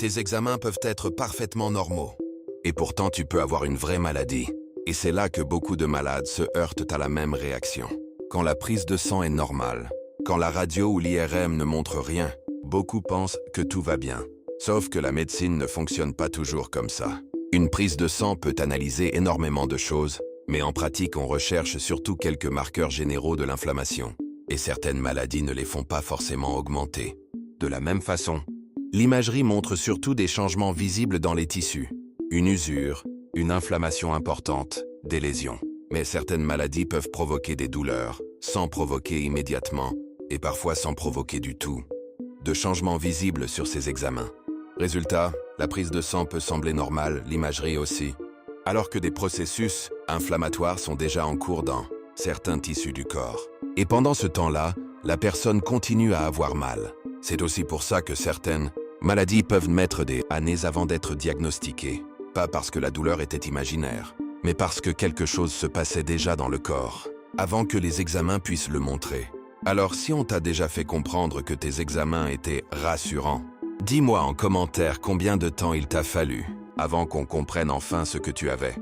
Tes examens peuvent être parfaitement normaux. Et pourtant, tu peux avoir une vraie maladie. Et c'est là que beaucoup de malades se heurtent à la même réaction. Quand la prise de sang est normale, quand la radio ou l'IRM ne montre rien, beaucoup pensent que tout va bien. Sauf que la médecine ne fonctionne pas toujours comme ça. Une prise de sang peut analyser énormément de choses, mais en pratique, on recherche surtout quelques marqueurs généraux de l'inflammation. Et certaines maladies ne les font pas forcément augmenter. De la même façon, l'imagerie montre surtout des changements visibles dans les tissus. Une usure, une inflammation importante, des lésions. Mais certaines maladies peuvent provoquer des douleurs, sans provoquer immédiatement, et parfois sans provoquer du tout. De changements visibles sur ces examens. Résultat, la prise de sang peut sembler normale, l'imagerie aussi, alors que des processus inflammatoires sont déjà en cours dans certains tissus du corps. Et pendant ce temps-là, la personne continue à avoir mal. C'est aussi pour ça que certaines maladies peuvent mettre des années avant d'être diagnostiquées. Pas parce que la douleur était imaginaire, mais parce que quelque chose se passait déjà dans le corps, avant que les examens puissent le montrer. Alors si on t'a déjà fait comprendre que tes examens étaient rassurants, dis-moi en commentaire combien de temps il t'a fallu avant qu'on comprenne enfin ce que tu avais.